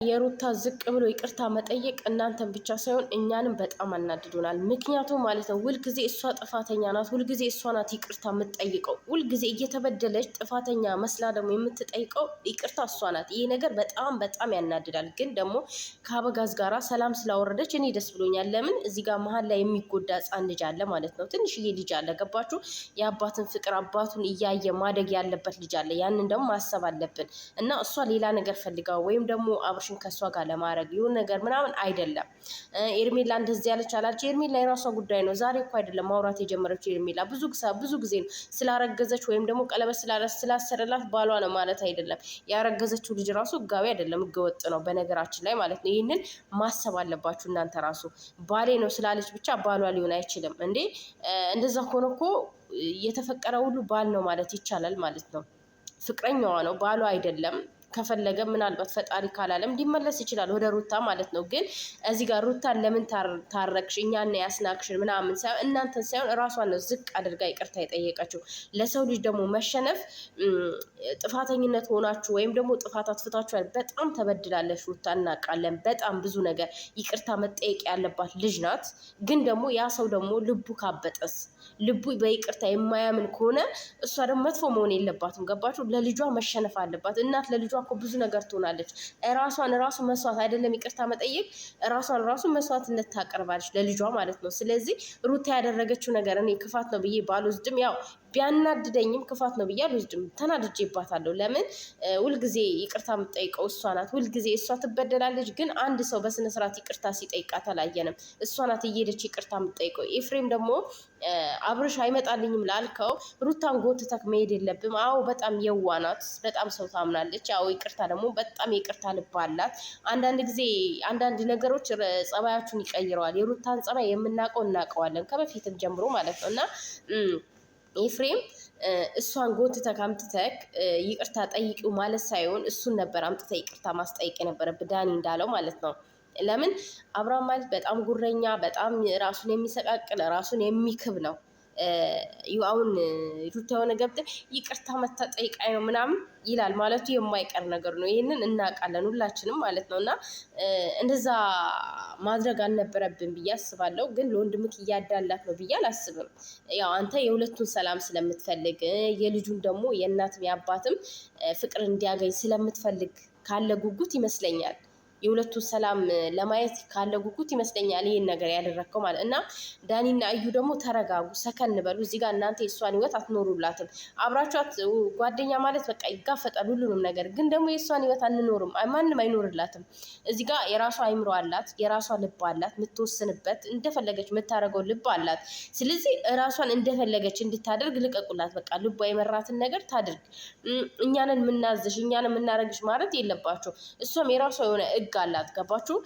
የሩታ ዝቅ ብሎ ይቅርታ መጠየቅ እናንተን ብቻ ሳይሆን እኛንም በጣም አናድዶናል። ምክንያቱም ማለት ነው ሁልጊዜ እሷ ጥፋተኛ ናት፣ ሁልጊዜ እሷ ናት ይቅርታ የምትጠይቀው። ሁልጊዜ እየተበደለች ጥፋተኛ መስላ ደግሞ የምትጠይቀው ይቅርታ እሷ ናት። ይሄ ነገር በጣም በጣም ያናድዳል። ግን ደግሞ ከአበጋዝ ጋራ ሰላም ስላወረደች እኔ ደስ ብሎኛል። ለምን እዚህ ጋር መሀል ላይ የሚጎዳ ህፃን ልጅ አለ ማለት ነው። ትንሽዬ ልጅ አለ፣ ገባችሁ? የአባትን ፍቅር አባቱን እያየ ማደግ ያለበት ልጅ አለ። ያንን ደግሞ ማሰብ አለብን እና እሷ ሌላ ነገር ፈልጋ ወይም ደግሞ አብርሽ ከሷ ጋር ለማድረግ ይሁን ነገር ምናምን አይደለም። ኤርሜላ እንደዚህ ያለች አላች። ኤርሜላ የራሷ ጉዳይ ነው። ዛሬ እኮ አይደለም ማውራት የጀመረችው ኤርሜላ ብዙ ጊዜ ነው። ስላረገዘች ወይም ደግሞ ቀለበት ስላሰረላት ባሏ ነው ማለት አይደለም። ያረገዘችው ልጅ ራሱ ህጋዊ አይደለም፣ ህገወጥ ነው በነገራችን ላይ ማለት ነው። ይህንን ማሰብ አለባችሁ እናንተ ራሱ። ባሌ ነው ስላለች ብቻ ባሏ ሊሆን አይችልም እንዴ። እንደዛ ከሆነ እኮ የተፈቀረ ሁሉ ባል ነው ማለት ይቻላል ማለት ነው። ፍቅረኛዋ ነው ባሏ አይደለም። ከፈለገ ምናልባት ፈጣሪ ካላለም ሊመለስ ይችላል ወደ ሩታ ማለት ነው። ግን እዚህ ጋር ሩታን ለምን ታረቅሽ እኛን ያስናክሽን ምናምን ሳይሆን እናንተን ሳይሆን እራሷን ነው ዝቅ አድርጋ ይቅርታ የጠየቀችው። ለሰው ልጅ ደግሞ መሸነፍ ጥፋተኝነት ሆናችሁ ወይም ደግሞ ጥፋት አጥፍታችኋል። በጣም ተበድላለች ሩታ እናውቃለን። በጣም ብዙ ነገር ይቅርታ መጠየቅ ያለባት ልጅ ናት። ግን ደግሞ ያ ሰው ደግሞ ልቡ ካበጠስ ልቡ በይቅርታ የማያምን ከሆነ እሷ ደግሞ መጥፎ መሆን የለባትም። ገባችሁ? ለልጇ መሸነፍ አለባት። እናት ለልጇ እኮ ብዙ ነገር ትሆናለች። ራሱ መስዋዕት አይደለም ይቅርታ መጠየቅ፣ ራሱ መስዋዕትነት ታቀርባለች ለልጇ ማለት ነው። ስለዚህ ሩታ ያደረገችው ነገር እኔ ክፋት ነው ብዬ ባልወስድም ያው ቢያናድደኝም ክፋት ነው ብዬ አልወስድም። ተናድጄባታለሁ። ለምን ሁልጊዜ ይቅርታ የምትጠይቀው እሷ ናት። ሁልጊዜ እሷ ትበደላለች። ግን አንድ ሰው በስነስርዓት ይቅርታ ሲጠይቃት አላየንም። እሷ ናት እየሄደች ይቅርታ የምትጠይቀው። ኤፍሬም ደግሞ አብርሽ አይመጣልኝም ላልከው ሩታን ጎትተክ መሄድ የለብም። አዎ በጣም የዋ ናት። በጣም ሰው ታምናለች። አዎ ይቅርታ ደግሞ በጣም ይቅርታ ልብ አላት። አንዳንድ ጊዜ አንዳንድ ነገሮች ጸባያችሁን ይቀይረዋል። የሩታን ጸባይ የምናውቀው እናውቀዋለን ከበፊትም ጀምሮ ማለት ነው። እና ኤፍሬም እሷን ጎትተክ አምጥተክ ይቅርታ ጠይቂው ማለት ሳይሆን እሱን ነበር አምጥተ ይቅርታ ማስጠየቅ የነበረብህ ዳኒ እንዳለው ማለት ነው። ለምን አብርሃም ማለት በጣም ጉረኛ፣ በጣም ራሱን የሚሰቃቅል ራሱን የሚክብ ነው። አሁን ሩታ የሆነ ገብተህ ይቅርታ መታጠይቃይ ነው ምናምን ይላል ማለቱ የማይቀር ነገር ነው። ይህንን እናውቃለን ሁላችንም ማለት ነው። እና እንደዛ ማድረግ አልነበረብን ብዬ አስባለሁ። ግን ለወንድምክ እያዳላት ነው ብዬ አላስብም። ያው አንተ የሁለቱን ሰላም ስለምትፈልግ የልጁን ደግሞ የእናትም የአባትም ፍቅር እንዲያገኝ ስለምትፈልግ ካለ ጉጉት ይመስለኛል። የሁለቱን ሰላም ለማየት ካለ ጉጉት ይመስለኛል ይሄን ነገር ያደረግከው ማለት እና ዳኒና እዩ ደግሞ ተረጋጉ፣ ሰከን በሉ። እዚህ ጋር እናንተ የእሷን ህይወት አትኖሩላትም። አብራችኋት ጓደኛ ማለት በቃ ይጋፈጣል ሁሉንም ነገር። ግን ደግሞ የእሷን ህይወት አንኖርም፣ ማንም አይኖርላትም። እዚህ ጋር የራሷ አይምሮ አላት፣ የራሷ ልብ አላት፣ የምትወስንበት እንደፈለገች የምታደርገው ልብ አላት። ስለዚህ ራሷን እንደፈለገች እንድታደርግ ልቀቁላት። በቃ ልቧ የመራትን ነገር ታድርግ። እኛንን የምናዝሽ እኛንን የምናደርግሽ ማለት የለባቸው። እሷም የራሷ የሆነ አላት። ገባችሁ?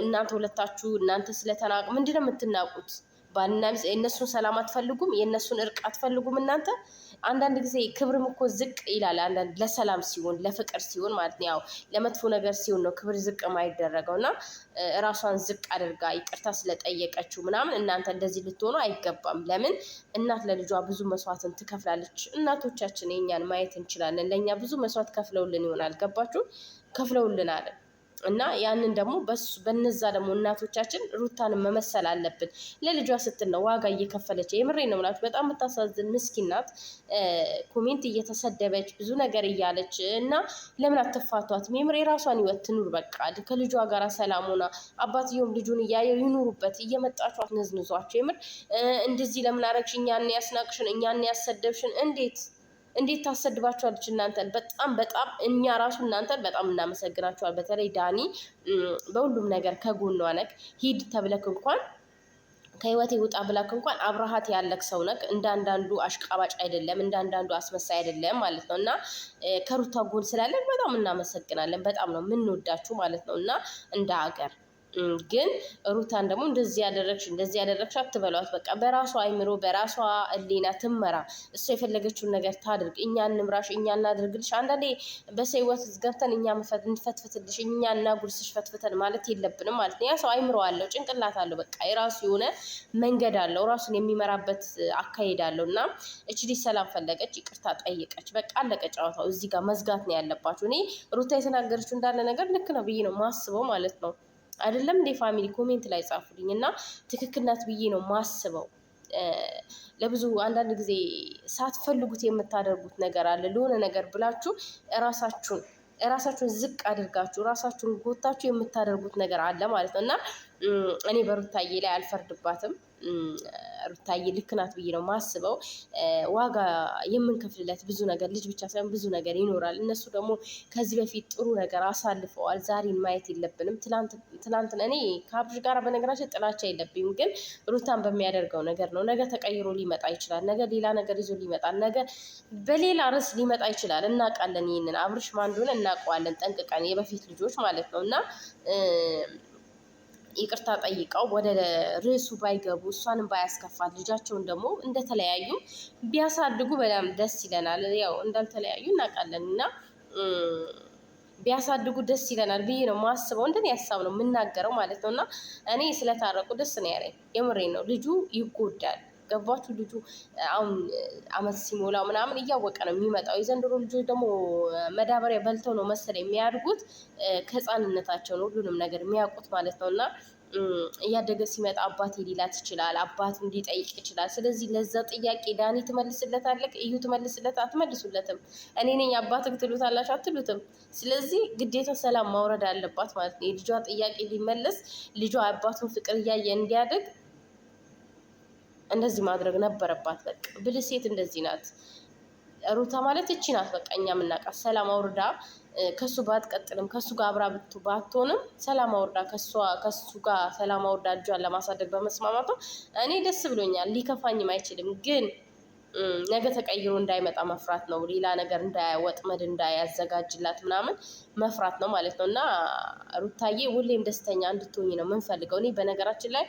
እናንተ ሁለታችሁ እናንተ ስለተናቁ ምንድነው የምትናቁት? ባልና ሚስት የእነሱን ሰላም አትፈልጉም? የእነሱን እርቅ አትፈልጉም? እናንተ አንዳንድ ጊዜ ክብርም እኮ ዝቅ ይላል። አንዳንድ ለሰላም ሲሆን ለፍቅር ሲሆን ማለት ነው። ያው ለመጥፎ ነገር ሲሆን ነው ክብር ዝቅ የማይደረገው። እና ራሷን ዝቅ አድርጋ ይቅርታ ስለጠየቀችው ምናምን እናንተ እንደዚህ ልትሆኑ አይገባም። ለምን እናት ለልጇ ብዙ መስዋዕትን ትከፍላለች። እናቶቻችን የኛን ማየት እንችላለን። ለእኛ ብዙ መስዋዕት ከፍለውልን ይሆናል። ገባችሁ? ከፍለውልናል። እና ያንን ደግሞ በነዛ ደግሞ እናቶቻችን ሩታን መመሰል አለብን። ለልጇ ስትል ነው ዋጋ እየከፈለች። የምሬ ነው የምላችሁ። በጣም የምታሳዝን ምስኪን ናት። ኮሜንት እየተሰደበች ብዙ ነገር እያለች እና ለምን አትፋቷት? የምሬ የራሷን ህይወት ትኑር። በቃ ከልጇ ጋር ሰላም ሆና አባትየውም ልጁን እያየው ይኑሩበት። እየመጣችሁ አትነዝንዟቸው። የምር እንደዚህ ለምን አረግሽ? እኛን ያስናቅሽን፣ እኛን ያሰደብሽን እንዴት ታሰድባችኋለች እናንተን? በጣም እኛ ራሱ እናንተን በጣም እናመሰግናችኋል። በተለይ ዳኒ በሁሉም ነገር ከጎኗ ነክ። ሂድ ተብለክ እንኳን ከህይወቴ ውጣ ብላክ እንኳን አብረሃት ያለክ ሰው ነክ። እንዳንዳንዱ አሽቃባጭ አይደለም፣ እንዳንዳንዱ አስመሳይ አይደለም ማለት ነው። እና ከሩታ ጎን ስላለን በጣም እናመሰግናለን። በጣም ነው የምንወዳችሁ ማለት ነው። እና እንደ ሀገር ግን ሩታን ደግሞ እንደዚህ ያደረግሽ አትበሏት። በቃ በራሷ አይምሮ በራሷ ሕሊና ትመራ። እሷ የፈለገችውን ነገር ታድርግ። እኛ እንምራሽ፣ እኛ እናድርግልሽ። አንዳንዴ በሰው ሕይወት ገብተን እኛ እንፈትፍትልሽ፣ እኛ እናጉርስሽ ፈትፍተን ማለት የለብንም ማለት ነው። ያ ሰው አይምሮ አለው፣ ጭንቅላት አለው። በቃ የራሱ የሆነ መንገድ አለው፣ ራሱን የሚመራበት አካሄድ አለው። እና እች ልጅ ሰላም ፈለገች፣ ይቅርታ ጠየቀች። በቃ አለቀ ጨዋታው። እዚህ ጋር መዝጋት ነው ያለባቸው። እኔ ሩታ የተናገረችው እንዳለ ነገር ልክ ነው ብዬ ነው ማስበው ማለት ነው። አይደለም እንዴ ፋሚሊ ኮሜንት ላይ ጻፉልኝ። እና ትክክል ናት ብዬ ነው ማስበው። ለብዙ አንዳንድ ጊዜ ሳትፈልጉት የምታደርጉት ነገር አለ። ለሆነ ነገር ብላችሁ ራሳችሁን ዝቅ አድርጋችሁ ራሳችሁን ጎታችሁ የምታደርጉት ነገር አለ ማለት ነው። እና እኔ በሩታዬ ላይ አልፈርድባትም። ሩታዬ ልክ ናት ብዬ ነው ማስበው። ዋጋ የምንከፍልለት ብዙ ነገር ልጅ ብቻ ሳይሆን ብዙ ነገር ይኖራል። እነሱ ደግሞ ከዚህ በፊት ጥሩ ነገር አሳልፈዋል። ዛሬን ማየት የለብንም። ትናንትና እኔ ከአብርሽ ጋር በነገራችን ጥላቻ የለብኝም፣ ግን ሩታን በሚያደርገው ነገር ነው። ነገ ተቀይሮ ሊመጣ ይችላል። ነገ ሌላ ነገር ይዞ ሊመጣል። ነገ በሌላ ርዕስ ሊመጣ ይችላል። እናውቃለን። ይህንን አብርሽ ማን እንደሆነ እናውቀዋለን ጠንቅቀን፣ የበፊት ልጆች ማለት ነው። እና ይቅርታ ጠይቀው ወደ ርዕሱ ባይገቡ እሷንም ባያስከፋት ልጃቸውን ደግሞ እንደተለያዩ ቢያሳድጉ በጣም ደስ ይለናል። ያው እንዳልተለያዩ እናውቃለን እና ቢያሳድጉ ደስ ይለናል ብዬ ነው ማስበው። እንደኔ ሀሳብ ነው የምናገረው ማለት ነው። እና እኔ ስለታረቁ ደስ ነው ያለኝ። የምሬን ነው። ልጁ ይጎዳል። ገባችሁ? ልጁ አሁን አመት ሲሞላው ምናምን እያወቀ ነው የሚመጣው። የዘንድሮ ልጆች ደግሞ መዳበሪያ በልተው ነው መሰለኝ የሚያድጉት። ከህፃንነታቸው ነው ሁሉንም ነገር የሚያውቁት ማለት ነው። እና እያደገ ሲመጣ አባቴ ሊላት ይችላል፣ አባቱን ሊጠይቅ ይችላል። ስለዚህ ለዛ ጥያቄ ዳኒ ትመልስለታለህ፣ እዩ ትመልስለት አትመልሱለትም። እኔ ነኝ አባትህ ትሉታላችሁ አትሉትም። ስለዚህ ግዴታ ሰላም ማውረድ አለባት ማለት ነው። የልጇ ጥያቄ ሊመለስ ልጇ አባቱን ፍቅር እያየ እንዲያደግ እንደዚህ ማድረግ ነበረባት። በቃ ብልህ ሴት እንደዚህ ናት። ሩታ ማለት እቺ ናት። በቃ እኛ የምናውቃት ሰላም አውርዳ ከሱ ባትቀጥልም ከሱ ጋር አብራ ባትሆንም ሰላም አውርዳ ከሱ ጋር ሰላም አውርዳ እጇን ለማሳደግ በመስማማቷ እኔ ደስ ብሎኛል። ሊከፋኝም አይችልም። ግን ነገ ተቀይሮ እንዳይመጣ መፍራት ነው። ሌላ ነገር ወጥመድ እንዳያዘጋጅላት ምናምን መፍራት ነው ማለት ነው። እና ሩታዬ ሁሌም ደስተኛ እንድትሆኝ ነው የምንፈልገው። እኔ በነገራችን ላይ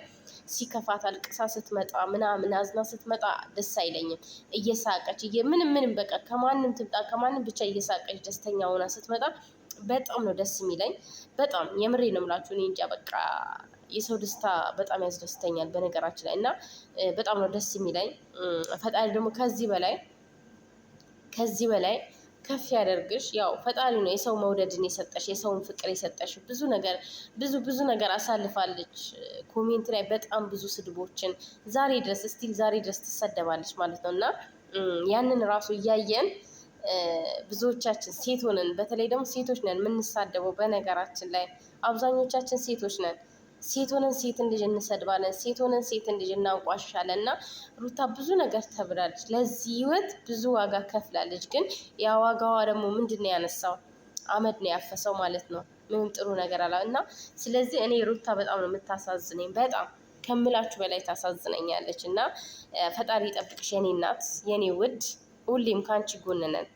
ሲከፋት አልቅሳ ስትመጣ ምናምን አዝና ስትመጣ ደስ አይለኝም። እየሳቀች ምንም በቃ ከማንም ትምጣ ከማንም ብቻ እየሳቀች ደስተኛ ሆና ስትመጣ በጣም ነው ደስ የሚለኝ። በጣም የምሬ ነው የምላችሁ። እኔ እንጃ በቃ የሰው ደስታ በጣም ያስደስተኛል በነገራችን ላይ። እና በጣም ነው ደስ የሚለኝ። ፈጣሪ ደግሞ ከዚህ በላይ ከፍ ያደርግሽ። ያው ፈጣሪ ነው የሰው መውደድን የሰጠሽ፣ የሰውን ፍቅር የሰጠሽ። ብዙ ነገር አሳልፋለች። ኮሜንት ላይ በጣም ብዙ ስድቦችን ዛሬ ድረስ ትሰደባለች ማለት ነው። እና ያንን ራሱ እያየን ብዙዎቻችን ሴት ሆነን፣ በተለይ ደግሞ ሴቶች ነን የምንሳደበው። በነገራችን ላይ አብዛኞቻችን ሴቶች ነን። ሴት ሆነን ሴትን ልጅ እንሰድባለን። ሴት ሆነን ሴትን ልጅ እናንቋሻለን። እና ሩታ ብዙ ነገር ተብላለች። ለዚህ ህይወት ብዙ ዋጋ ከፍላለች። ግን ያ ዋጋዋ ደግሞ ምንድን ነው ያነሳው? አመድ ነው ያፈሰው ማለት ነው። ምንም ጥሩ ነገር አላ እና ስለዚህ እኔ ሩታ በጣም ነው የምታሳዝነኝ። በጣም ከምላችሁ በላይ ታሳዝነኛለች። እና ፈጣሪ ይጠብቅሽ የኔ እናት፣ የኔ ውድ። ሁሌም ከአንቺ ጎን ነን።